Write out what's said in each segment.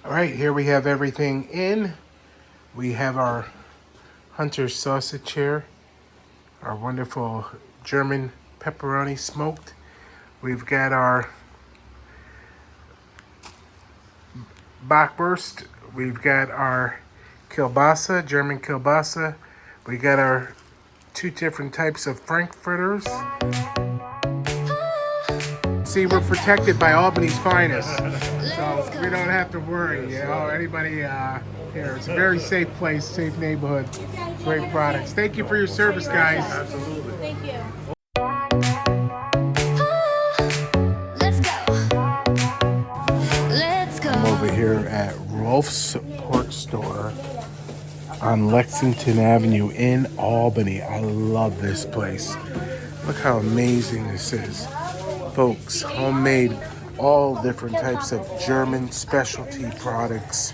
All right, here we have everything in. We have our Hunter's sausage here, our wonderful German pepperoni smoked. We've got our bockwurst. We've got our kielbasa, German kielbasa. We got our two different types of frankfurters. See, we're protected by Albany's finest, so we don't have to worry. You know, anybody here. It's a very safe place, safe neighborhood, great products. Thank you for your service, guys. Absolutely. Thank you. I'm over here at Rolf's Pork Store on Lexington Avenue in Albany. I love this place. Look how amazing this is. Folks, homemade, all different types of German specialty products.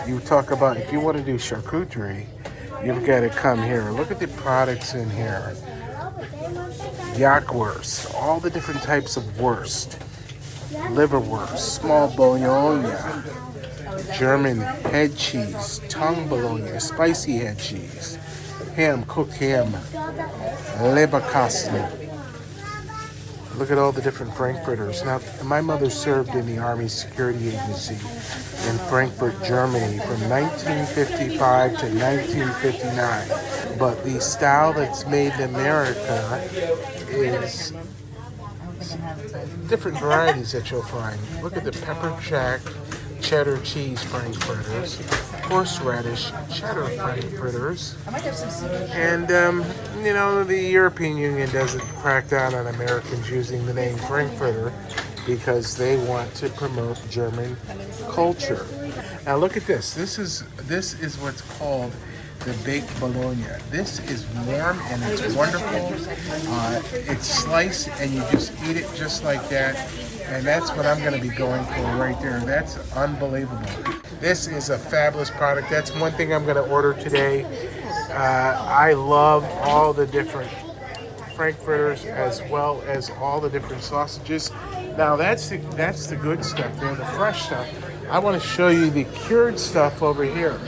You talk about, if you want to do charcuterie, you've got to come here. Look at the products in here. Jackwurst, all the different types of wurst. Liverwurst, small bologna, German head cheese, tongue bologna, spicy head cheese, ham, cooked ham, Leberkasten. Look at all the different frankfurters. Now, my mother served in the Army Security Agency in Frankfurt, Germany from 1955 to 1959. But the style that's made in America is different varieties that you'll find. Look at the pepper jack cheddar cheese frankfurters, horseradish cheddar frankfurters, and you know, the European Union doesn't crack down on Americans using the name frankfurter because they want to promote German culture. Now look at this. This is what's called the baked bologna. This is warm and it's wonderful. It's sliced and you just eat it just like that. And that's what I'm going to be going for right there. That's unbelievable. This is a fabulous product. That's one thing I'm going to order today. I love all the different frankfurters as well as all the different sausages. Now that's the good stuff there, the fresh stuff. I want to show you the cured stuff over here.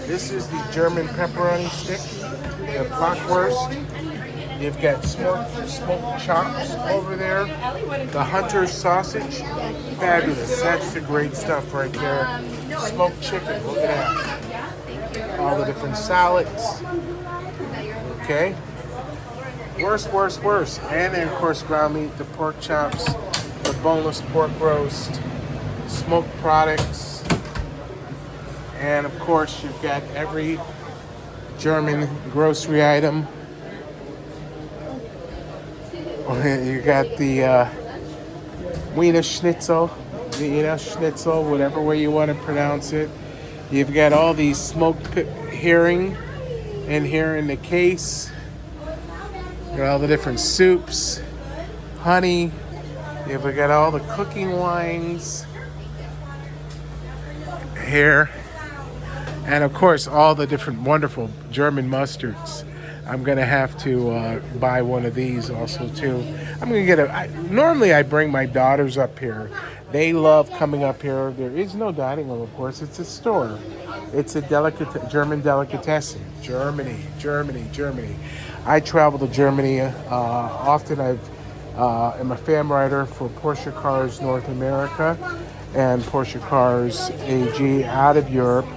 This is the German pepperoni stick, the bockwurst. You've got smoked chops over there. The Hunter's sausage, fabulous. That's the great stuff right there. Smoked chicken, look at that. All the different salads. Okay. Worse. And then, of course, ground meat, the pork chops, the boneless pork roast, smoked products. And, of course, you've got every German grocery item. You got the Wiener Schnitzel, whatever way you want to pronounce it. You've got all these smoked herring in here in the case. You got all the different soups, honey. You've got all the cooking wines here. And of course, all the different wonderful German mustards. I'm gonna have to buy one of these also too. I'm gonna get normally I bring my daughters up here. They love coming up here. There is no dining room, of course. It's a store. It's a German delicatessen. Germany. I travel to Germany often. I'm a fan writer for Porsche Cars North America and Porsche Cars AG out of Europe.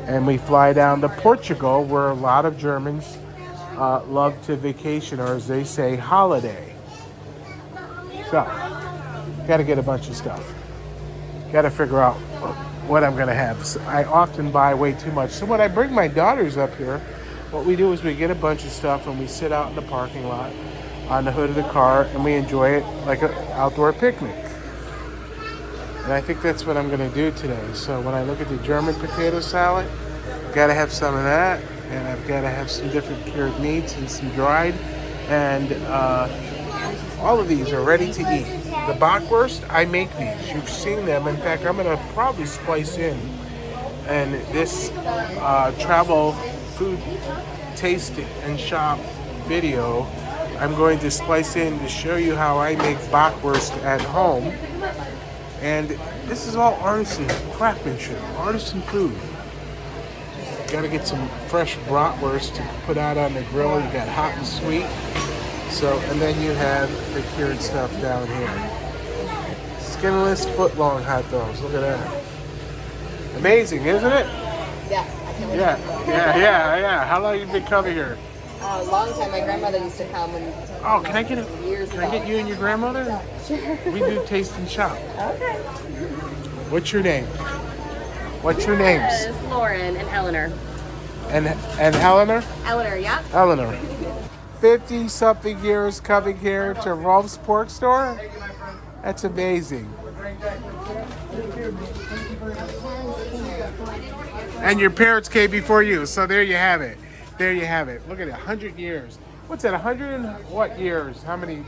And we fly down to Portugal, where a lot of Germans love to vacation, or as they say, holiday. So, got to get a bunch of stuff. Got to figure out what I'm going to have. So I often buy way too much. So when I bring my daughters up here, what we do is we get a bunch of stuff and we sit out in the parking lot on the hood of the car and we enjoy it like an outdoor picnic. And I think that's what I'm going to do today. So when I look at the German potato salad, I've got to have some of that. And I've got to have some different cured meats and some dried. And all of these are ready to eat. The bockwurst, I make these. You've seen them. In fact, I'm going to probably splice in. And this travel food taste and shop video, I'm going to splice in to show you how I make bockwurst at home. And this is all artisan craftsmanship, artisan food. Got to get some fresh bratwurst to put out on the grill. You got hot and sweet. So, and then you have the cured stuff down here. Skinless, foot-long hot dogs. Look at that. Amazing, isn't it? Yes, I can live Yeah. How long have you been coming here? A long time. My grandmother used to come and Oh, can I get years Can I get you and your grandmother? Sure. We do taste and shop. Okay. What's your name? What's your names? Yes, Lauren and Eleanor. And Eleanor? Eleanor, yeah. Eleanor. 50-something years coming here to Rolf's Pork Store? That's amazing. And your parents came before you, so there you have it. There you have it. Look at it, 100 years. What's that, 100 and what years? How many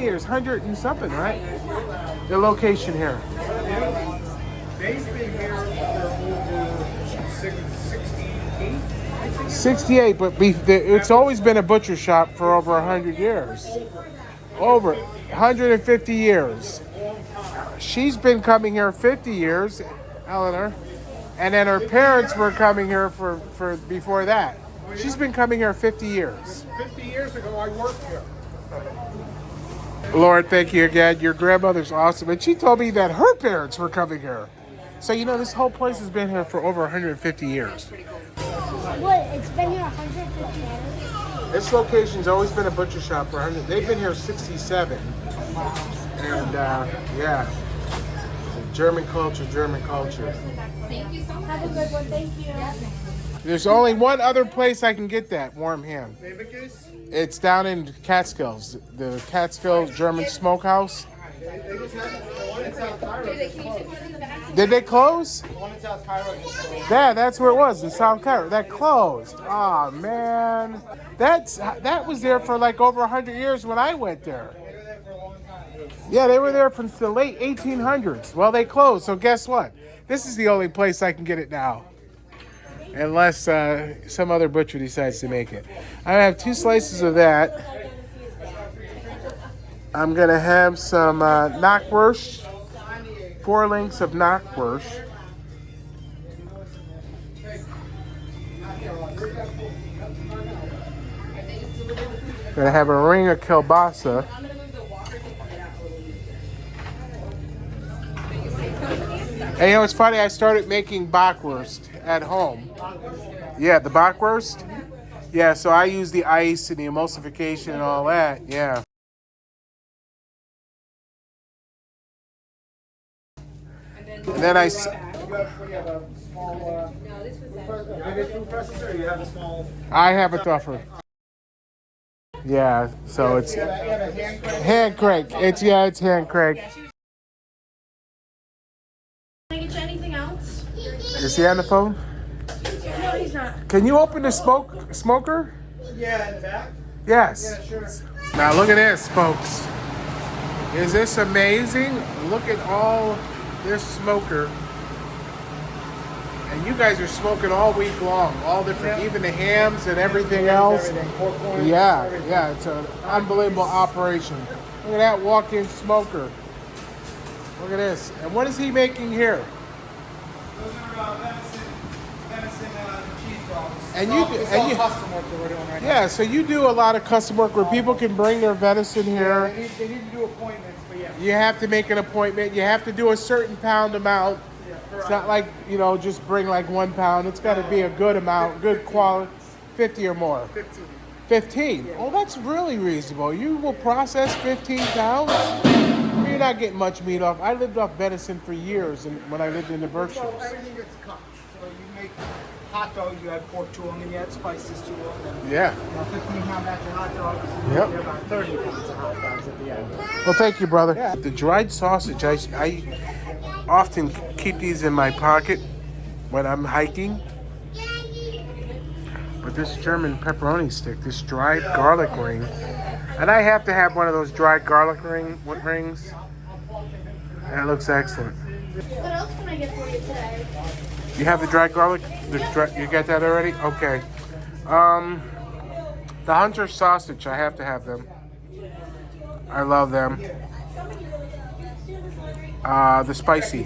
years? 100 and something, right? The location here. They've been here for over 68. 68, but it's always been a butcher shop for over 100 years. Over 150 years. She's been coming here 50 years, Eleanor. And then her parents were coming here for before that. She's been coming here 50 years. 50 years ago, I worked here. Lord, thank you again. Your grandmother's awesome. And she told me that her parents were coming here. So, this whole place has been here for over 150 years. What? It's been here 150 years? This location's always been a butcher shop for 100. They've been here 67. And, yeah. German culture. Thank you so much. Have a good one. Thank you. There's only one other place I can get that warm ham. It's down in Catskills, the Catskills German Smokehouse. Did they close? Yeah, that's where it was, in South Cairo. That closed. Oh man, that was there for like over 100 years when I went there. Yeah, they were there from the late 1800s. Well, they closed, so guess what? This is the only place I can get it now. Unless some other butcher decides to make it. I have 2 slices of that. I'm going to have some knockwurst. 4 links of knockwurst. Going to have a ring of kielbasa. And it's funny, I started making bockwurst at home. Yeah, the bockwurst. Yeah, so I use the ice and the emulsification and all that. Yeah. And then I. You have a small. Food processor, or you have a small. I have a thuffer. Yeah, so it's hand crank. It's hand crank. Can I get you anything else? Is he on the phone? No, he's not. Can you open the smoker? Yeah, in the back. Yes. Yeah, sure. Now look at this, folks. Is this amazing? Look at all this smoker. And you guys are smoking all week long, all different, even the hams and everything else. Yeah, it's an unbelievable operation. Look at that walk-in smoker. Look at this. And what is he making here? Those are venison cheese balls. And It's all custom work that we're doing right now. Yeah, so you do a lot of custom work where people can bring their venison here. They need to do appointments, but yeah. You have to make an appointment. You have to do a certain pound amount. It's not like, just bring like 1 pound. It's got to be a good amount, good quality, 50 or more. 15. 15? Oh, that's really reasonable. You will process 15 pounds? You're not getting much meat off. I lived off venison for years when I lived in the Berkshires. So everything gets cut. So you make hot dogs, you add pork to them, and you add spices to them. And, Yeah. 15-pound batch of hot dogs. Yep. You about 30 pounds of hot dogs at the end. Well, thank you, brother. Yeah. The dried sausage, I often keep these in my pocket when I'm hiking. But this German pepperoni stick, this dried garlic ring, and I have to have one of those dried garlic rings. That looks excellent. What else can I get for you today? You have the dried garlic? You got that already? Okay. The Hunter sausage, I have to have them. I love them. The spicy.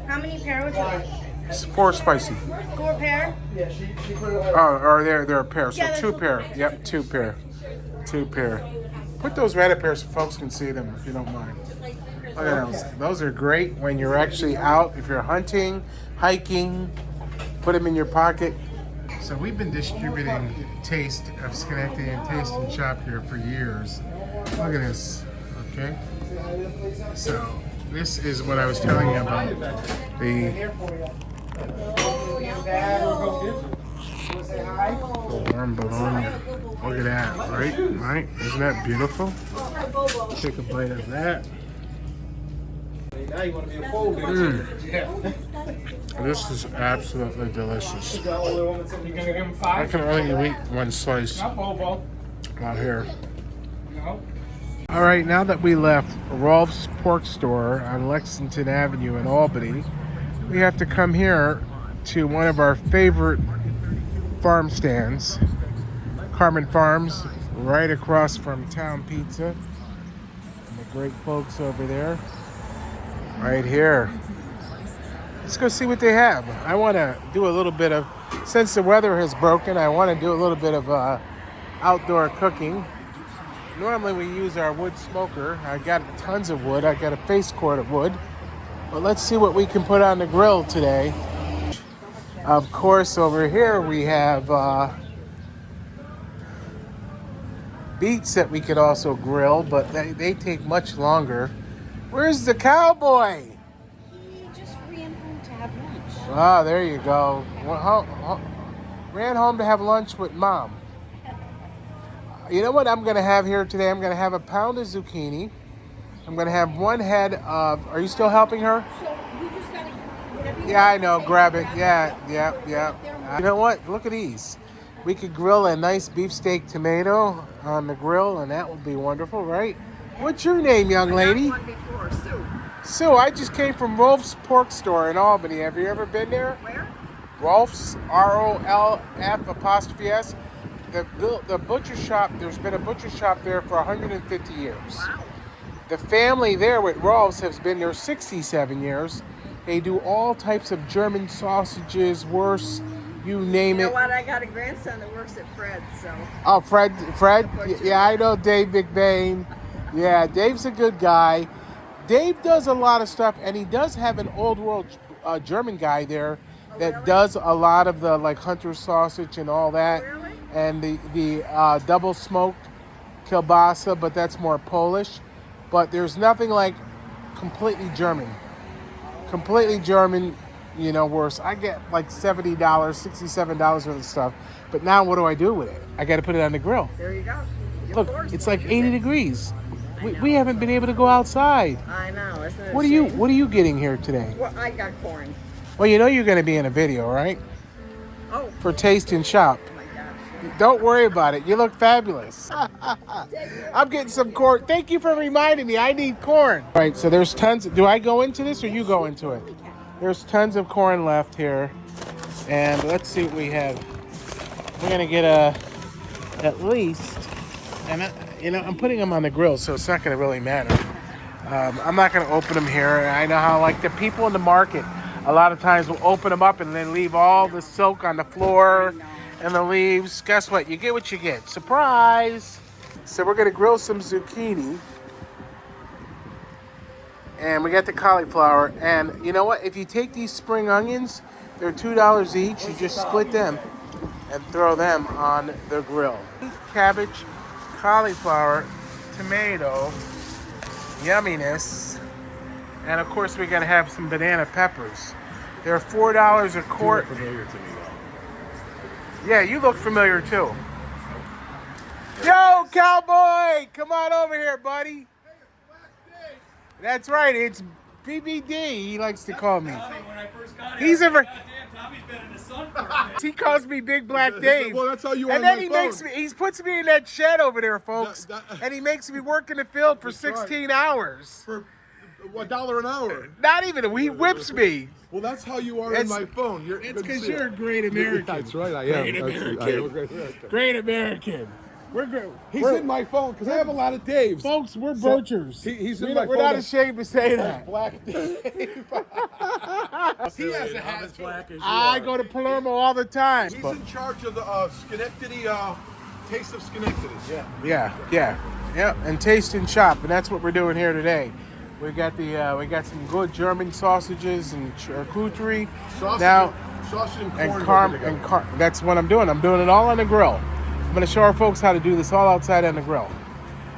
How many pair would you like? It's 4 spicy. 4 pair? Oh, or they're a pair. So Yeah, 2 that's pair. okay. Yep, 2 pair. 2 pair. Put those right up here so folks can see them if you don't mind. Look at those. Those are great when you're actually out. If you're hunting, hiking, put them in your pocket. So we've been distributing Taste of Schenectady and Taste and Shop here for years. Look at this. Okay. So this is what I was telling you about. The warm bologna. Look at that, right? Right? Isn't that beautiful? Take a bite of that. This is absolutely delicious. I can only eat 1 slice out here. All right, now that we left Rolf's Pork Store on Lexington Avenue in Albany, we have to come here to one of our favorite farm stands, Carman Farms, right across from Town Pizza. And the great folks over there, right here. Let's go see what they have. I want to do a little bit of, since the weather has broken, I want to do a little bit of outdoor cooking. Normally we use our wood smoker. I got tons of wood. I got a face cord of wood. But let's see what we can put on the grill today. Of course, over here we have beets that we could also grill, but they take much longer. Where's the cowboy? He just ran home to have lunch. Ah, there you go. Ran home to have lunch with Mom. You know what I'm going to have here today? I'm going to have a pound of zucchini. I'm going to have 1 head of... Are you still helping her? So you just gotta whatever you Yeah, I want know. to Grab take. it. Yeah. You know what? Look at these. We could grill a nice beefsteak tomato on the grill, and that would be wonderful, right? What's your name, young lady? Sue. Sue, I just came from Rolf's Pork Store in Albany. Have you ever been there? Where? Rolf's, ROLF''S. The butcher shop, there's been a butcher shop there for 150 years. Wow. The family there with Rolf's has been there 67 years. They do all types of German sausages, wursts, you name You it. know what? I got a grandson that works at Fred's, so. Oh, Fred? Yeah, I know Dave McBain. Yeah, Dave's a good guy. Dave does a lot of stuff, and he does have an old world German guy there that does a lot of the like hunter sausage and all that. Really? And the double smoked kielbasa, but that's more Polish. But there's nothing like completely German. Completely German, you know, worse. I get like $70, $67 worth of stuff. But now what do I do with it? I got to put it on the grill. There you go. You're Look, forced it's to like use 80 it. degrees. We haven't been able to go outside. I know, isn't it? What are you getting here today? Well, I got corn. Well, you know you're going to be in a video, right? Oh, For Taste and Shop. my gosh. Don't worry about it. You look fabulous. I'm getting some corn. Thank you for reminding me. I need corn. All right, so there's tons. Do I go into this or you go into it? There's tons of corn left here. And let's see what we have. We're going to get at least, and I'm putting them on the grill, so it's not going to really matter. I'm not going to open them here. I know how like the people in the market a lot of times will open them up and then leave all the silk on the floor and the leaves. Guess what? You get what you get. Surprise! So we're going to grill some zucchini. And we got the cauliflower. And you know what? If you take these spring onions, they're $2 each. You just split them and throw them on the grill. Cabbage, cauliflower, tomato, yumminess. And of course, we gotta have some banana peppers. They're $4 a quart. Familiar to me though. Yeah, you look familiar too. Yo, cowboy! Come on over here, buddy. That's right, it's BBD, he likes to call me. When I first got He's ever. goddamn, Tommy's been in the sun for a minute. He calls me Big Black Dave. Well, that's how you are And on then my he phone. makes me, he puts me in that shed over there, folks. That- And he makes me work in the field for 16 hours. For $1 an hour. Not even, he whips me. Well, that's how you are It's- in my phone. It's because you're a great American. That's right, I am. Great That's- American. I am a great American. Great American. We're good. He's in my phone because I have a lot of Daves. Folks, we're So, broachers. he's in we're my not, we're phone not as- ashamed to say that. Black Dave. He has a hat. I go to Palermo all the time. He's in charge of the Schenectady, Taste of Schenectady. Yeah, and taste and shop, and that's what we're doing here today. We got some good German sausages and charcuterie. Sausage and corn. That's what I'm doing. I'm doing it all on the grill. I'm gonna show our folks how to do this all outside on the grill.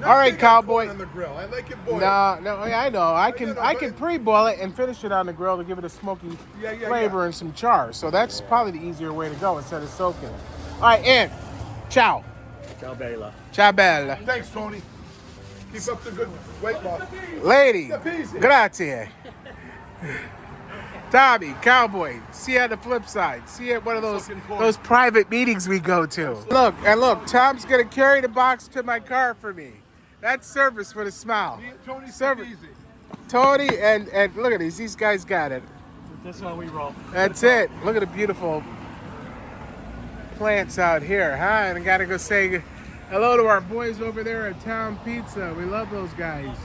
All right, cowboy. On the grill. I like it boiled. No, I know. I can pre-boil it and finish it on the grill to give it a smoky flavor and some char. So that's probably the easier way to go instead of soaking it. All right, and ciao. Ciao bella. Ciao bella. Thanks, Tony. Keep up the good weight loss. Lady, Easy. grazie. Tommy, cowboy, see you on the flip side. See you at one of those private meetings we go to. Look, Tom's gonna carry the box to my car for me. That's service with a smile. Tony's Service. easy. Tony and look at these guys got it. That's how we roll. That's it. Look at the beautiful plants out here, huh? And I gotta go say hello to our boys over there at Town Pizza. We love those guys.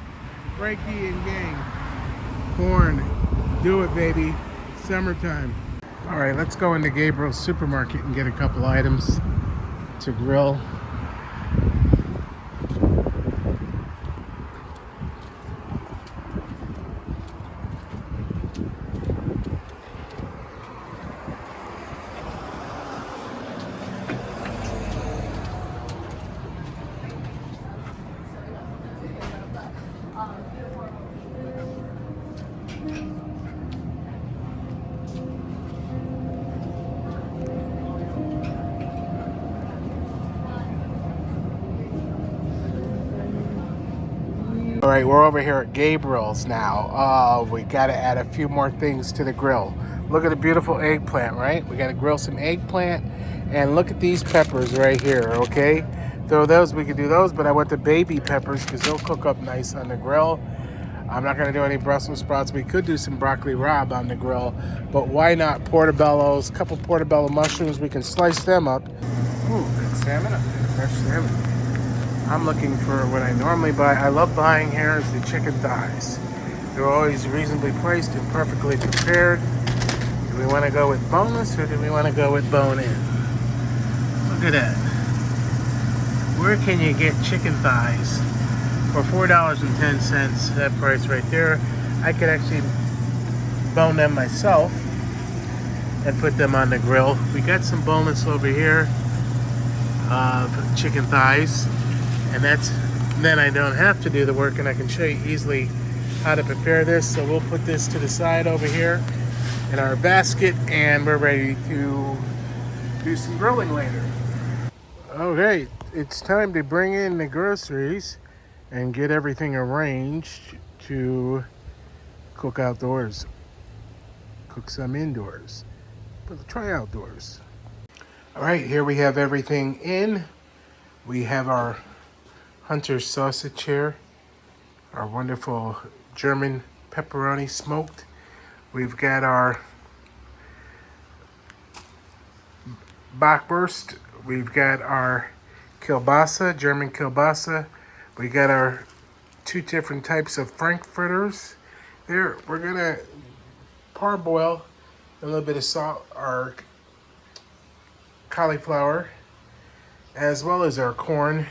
Frankie and gang. Corn. Do it, baby. Summertime. All right, let's go into Gabriel's supermarket and get a couple items to grill. All right, we're over here at Gabriel's now. We got to add a few more things to the grill. Look at the beautiful eggplant, right? We got to grill some eggplant, and look at these peppers right here, okay? Throw those, we could do those, but I want the baby peppers because they'll cook up nice on the grill. I'm not going to do any Brussels sprouts. We could do some broccoli rabe on the grill, but why not portobellos, a couple portobello mushrooms, we can slice them up. Ooh, good salmon up there, fresh salmon. I'm looking for what I normally buy. I love buying here is the chicken thighs. They're always reasonably priced and perfectly prepared. Do we want to go with boneless or do we want to go with bone in? Look at that. Where can you get chicken thighs for $4.10? That price right there. I could actually bone them myself and put them on the grill. We got some boneless over here of chicken thighs. And then I don't have to do the work and I can show you easily how to prepare this. So we'll put this to the side over here in our basket and we're ready to do some grilling later. Okay, it's time to bring in the groceries and get everything arranged to cook outdoors. Cook some indoors, but try outdoors. All right, here we have everything in. We have our Hunter's sausage here, our wonderful German pepperoni smoked. We've got our Bockwurst. We've got our kielbasa, German kielbasa. We got our two different types of frankfurters. There, we're gonna parboil a little bit of salt, our cauliflower, as well as our corn.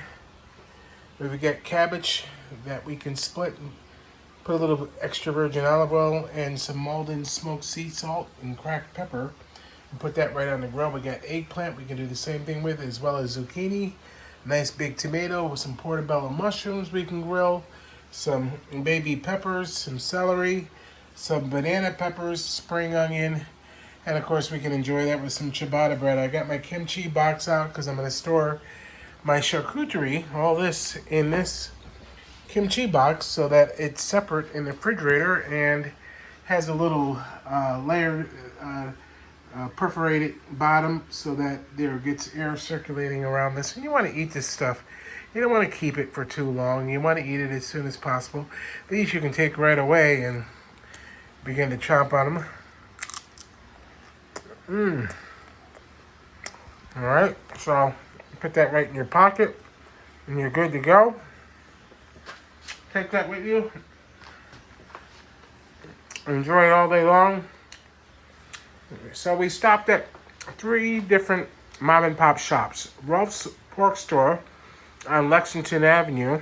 We've got cabbage that we can split and put a little extra virgin olive oil and some Malden smoked sea salt and cracked pepper and put that right on the grill. We got eggplant we can do the same thing with, as well as zucchini, nice big tomato with some portobello mushrooms we can grill, some baby peppers, some celery, some banana peppers, spring onion, and of course we can enjoy that with some ciabatta bread. I got my kimchi box out because I'm going to store my charcuterie, all this in this kimchi box so that it's separate in the refrigerator and has a little layered perforated bottom so that there gets air circulating around this. And you want to eat this stuff. You don't want to keep it for too long. You want to eat it as soon as possible. These you can take right away and begin to chomp on them. All right, so put that right in your pocket. And you're good to go. Take that with you. Enjoy it all day long. So we stopped at 3 different mom and pop shops. Rolf's Pork Store on Lexington Avenue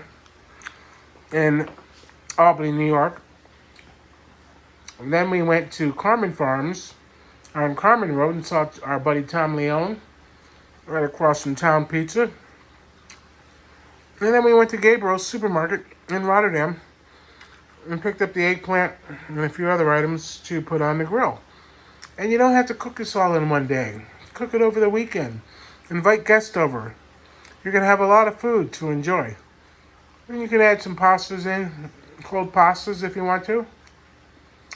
in Albany, New York. And then we went to Carman Farms on Carman Road and saw our buddy Tom Leone right across from Town Pizza. And then we went to Gabriel's supermarket in Rotterdam and picked up the eggplant and a few other items to put on the grill. And you don't have to cook this all in one day. Cook it over the weekend. Invite guests over. You're going to have a lot of food to enjoy. And you can add some pastas in, cold pastas if you want to.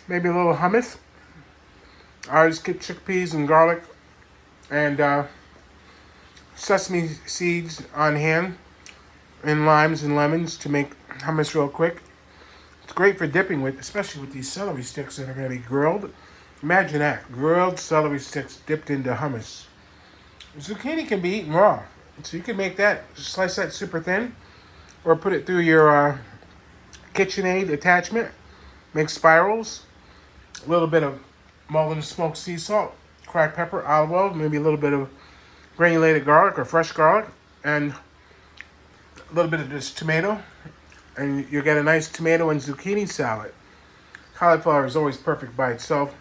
Maybe a little hummus. I just get chickpeas and garlic and sesame seeds on hand and limes and lemons to make hummus real quick. It's great for dipping with, especially with these celery sticks that are going to be grilled. Imagine that, grilled celery sticks dipped into hummus. Zucchini can be eaten raw, so you can make that, slice that super thin, or put it through your KitchenAid attachment. Make spirals. A little bit of Mullen smoked sea salt, cracked pepper, olive oil, maybe a little bit of granulated garlic or fresh garlic, and a little bit of this tomato, and you get a nice tomato and zucchini salad. Cauliflower is always perfect by itself.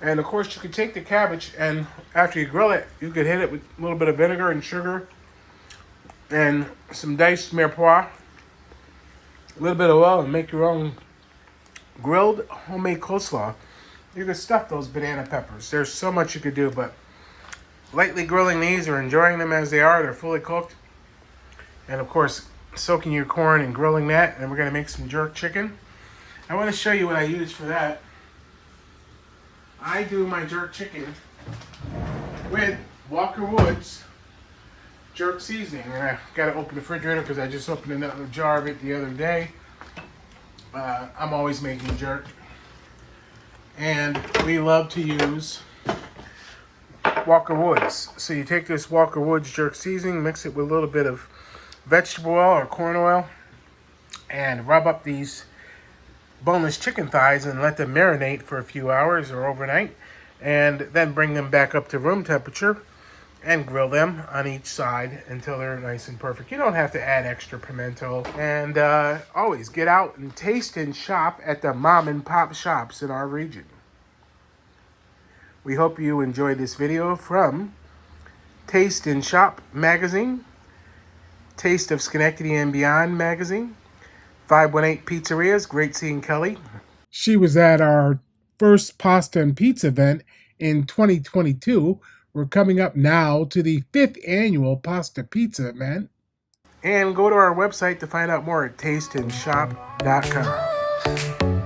And of course, you could take the cabbage and after you grill it, you could hit it with a little bit of vinegar and sugar and some diced mirepoix, a little bit of oil, and make your own grilled homemade coleslaw. You could stuff those banana peppers. There's so much you could do, but lightly grilling these or enjoying them as they are, they're fully cooked. And of course, soaking your corn and grilling that, and we're going to make some jerk chicken. I want to show you what I use for that. I do my jerk chicken with Walker Woods jerk seasoning, and I got to open the refrigerator because I just opened another jar of it the other day. I'm always making jerk, and we love to use Walker Woods. So you take this Walker Woods jerk seasoning, mix it with a little bit of vegetable oil or corn oil, and rub up these boneless chicken thighs and let them marinate for a few hours or overnight, and then bring them back up to room temperature and grill them on each side until they're nice and perfect. You don't have to add extra pimento. And always get out and taste and shop at the mom and pop shops in our region. We hope you enjoyed this video from Taste and Shop magazine, Taste of Schenectady and Beyond magazine, 518 Pizzerias, great seeing Kelly. She was at our first pasta and pizza event in 2022. We're coming up now to the 5th annual Pasta Pizza event. And go to our website to find out more at tasteandshop.com.